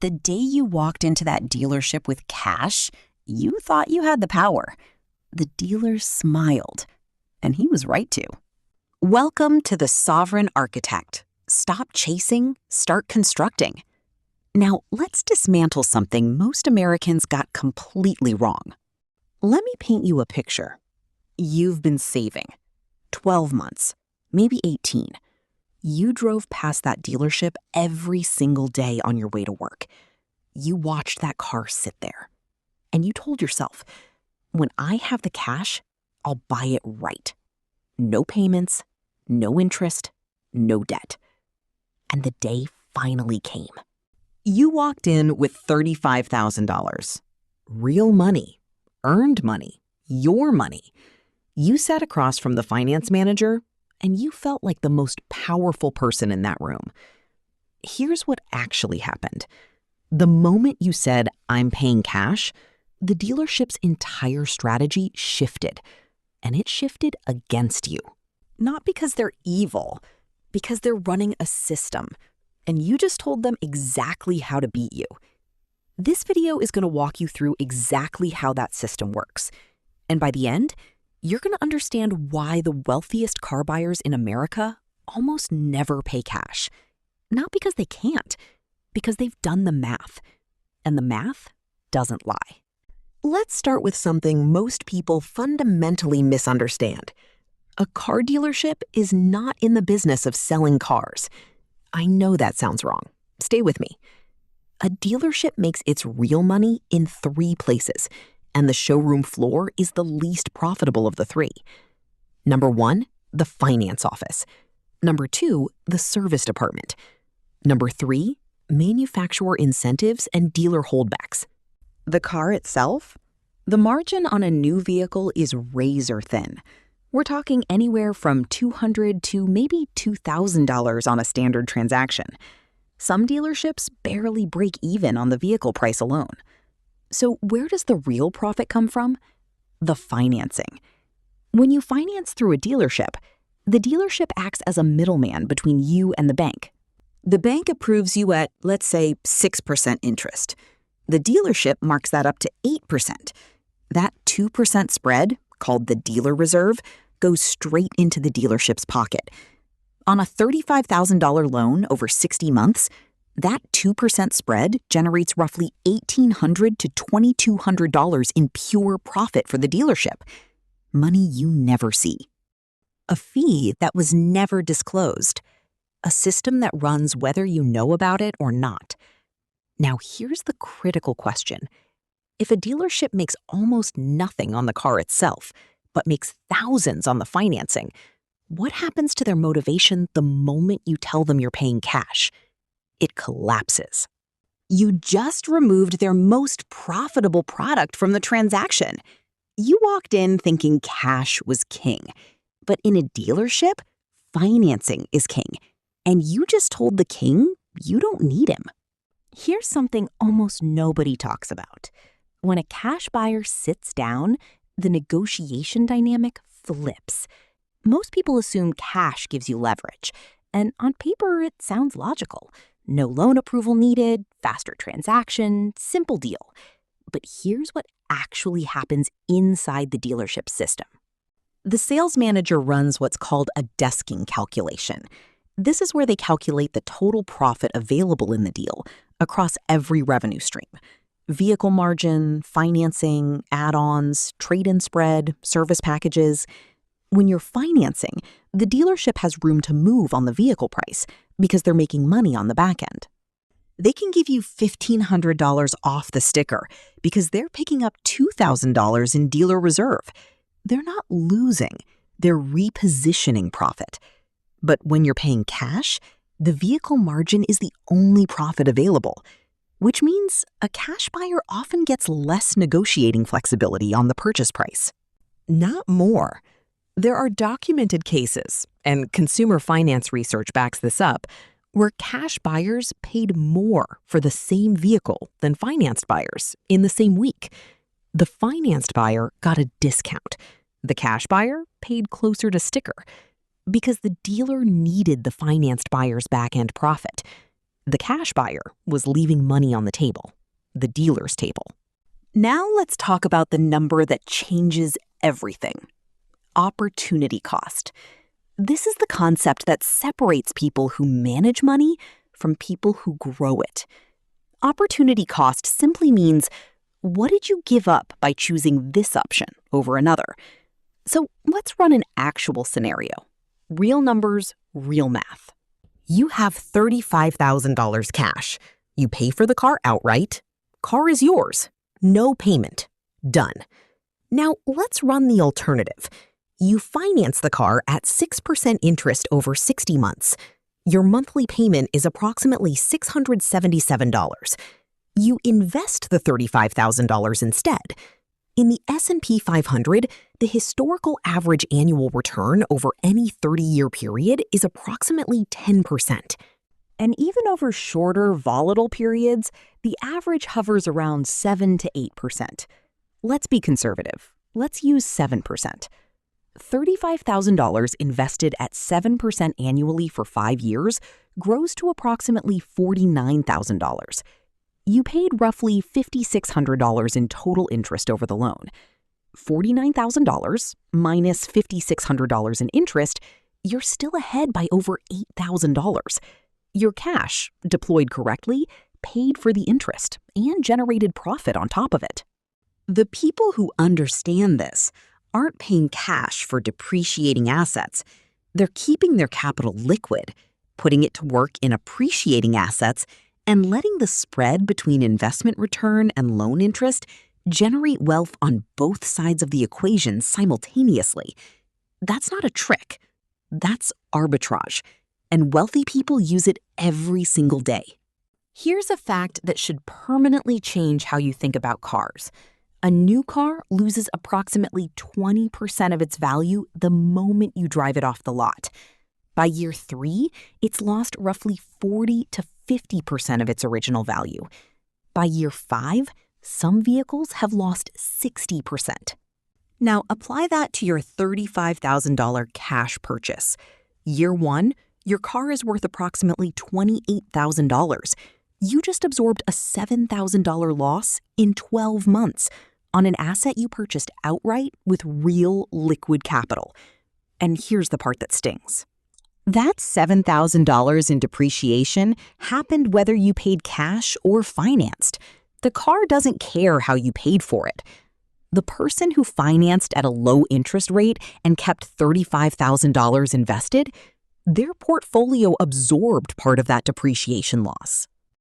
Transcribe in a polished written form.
The day you walked into that dealership with cash, you thought you had the power. The dealer smiled, and he was right to. Welcome to the Sovereign Architect. Stop chasing, start constructing. Now, let's dismantle something most Americans got completely wrong. Let me paint you a picture. You've been saving 12 months, maybe 18. You drove past that dealership every single day on your way to work. You watched that car sit there. And you told yourself, when I have the cash, I'll buy it right. No payments, no interest, no debt. And the day finally came. You walked in with $35,000. Real money, earned money, your money. You sat across from the finance manager, and you felt like the most powerful person in that room. Here's what actually happened. The moment you said, "I'm paying cash," the dealership's entire strategy shifted, and it shifted against you. Not because they're evil, because they're running a system, and you just told them exactly how to beat you. This video is going to walk you through exactly how that system works. And by the end, you're going to understand why the wealthiest car buyers in America almost never pay cash. Not because they can't, because they've done the math. And the math doesn't lie. Let's start with something most people fundamentally misunderstand. A car dealership is not in the business of selling cars. I know that sounds wrong. Stay with me. A dealership makes its real money in 3 places, and the showroom floor is the least profitable of the 3. Number 1, the finance office. Number 2, the service department. Number 3, manufacturer incentives and dealer holdbacks. The car itself? The margin on a new vehicle is razor thin. We're talking anywhere from $200 to maybe $2,000 on a standard transaction. Some dealerships barely break even on the vehicle price alone. So where does the real profit come from? The financing. When you finance through a dealership, the dealership acts as a middleman between you and the bank. The bank approves you at, let's say, 6% interest. The dealership marks that up to 8%. That 2% spread, called the dealer reserve, goes straight into the dealership's pocket. On a $35,000 loan over 60 months, that 2% spread generates roughly $1,800 to $2,200 in pure profit for the dealership. Money you never see. A fee that was never disclosed. A system that runs whether you know about it or not. Now here's the critical question. If a dealership makes almost nothing on the car itself, but makes thousands on the financing, what happens to their motivation the moment you tell them you're paying cash? It collapses. You just removed their most profitable product from the transaction. You walked in thinking cash was king, but in a dealership, financing is king, and you just told the king you don't need him. Here's something almost nobody talks about. When a cash buyer sits down, the negotiation dynamic flips. Most people assume cash gives you leverage, and on paper it sounds logical. No loan approval needed, faster transaction, simple deal. But here's what actually happens inside the dealership system. The sales manager runs what's called a desking calculation. This is where they calculate the total profit available in the deal across every revenue stream. Vehicle margin, financing, add-ons, trade-in spread, service packages. When you're financing, the dealership has room to move on the vehicle price because they're making money on the back end. They can give you $1,500 off the sticker because they're picking up $2,000 in dealer reserve. They're not losing, they're repositioning profit. But when you're paying cash, the vehicle margin is the only profit available, which means a cash buyer often gets less negotiating flexibility on the purchase price. Not more. There are documented cases, and consumer finance research backs this up, where cash buyers paid more for the same vehicle than financed buyers in the same week. The financed buyer got a discount. The cash buyer paid closer to sticker because the dealer needed the financed buyer's back-end profit. The cash buyer was leaving money on the table, the dealer's table. Now let's talk about the number that changes everything: opportunity cost. This is the concept that separates people who manage money from people who grow it. Opportunity cost simply means, what did you give up by choosing this option over another? So let's run an actual scenario. Real numbers, real math. You have $35,000 cash. You pay for the car outright. Car is yours. No payment. Done. Now let's run the alternative. You finance the car at 6% interest over 60 months. Your monthly payment is approximately $677. You invest the $35,000 instead. In the S&P 500, the historical average annual return over any 30-year period is approximately 10%. And even over shorter, volatile periods, the average hovers around 7 to 8%. Let's be conservative. Let's use 7%. $35,000 invested at 7% annually for 5 years grows to approximately $49,000. You paid roughly $5,600 in total interest over the loan. $49,000 minus $5,600 in interest, you're still ahead by over $8,000. Your cash, deployed correctly, paid for the interest and generated profit on top of it. The people who understand this aren't paying cash for depreciating assets. They're keeping their capital liquid, putting it to work in appreciating assets, and letting the spread between investment return and loan interest generate wealth on both sides of the equation simultaneously. That's not a trick. That's arbitrage. And wealthy people use it every single day. Here's a fact that should permanently change how you think about cars. A new car loses approximately 20% of its value the moment you drive it off the lot. By year 3, it's lost roughly 40 to 50% of its original value. By year 5, some vehicles have lost 60%. Now apply that to your $35,000 cash purchase. Year 1, your car is worth approximately $28,000. You just absorbed a $7,000 loss in 12 months on an asset you purchased outright with real liquid capital. And here's the part that stings. That $7,000 in depreciation happened whether you paid cash or financed. The car doesn't care how you paid for it. The person who financed at a low interest rate and kept $35,000 invested, their portfolio absorbed part of that depreciation loss.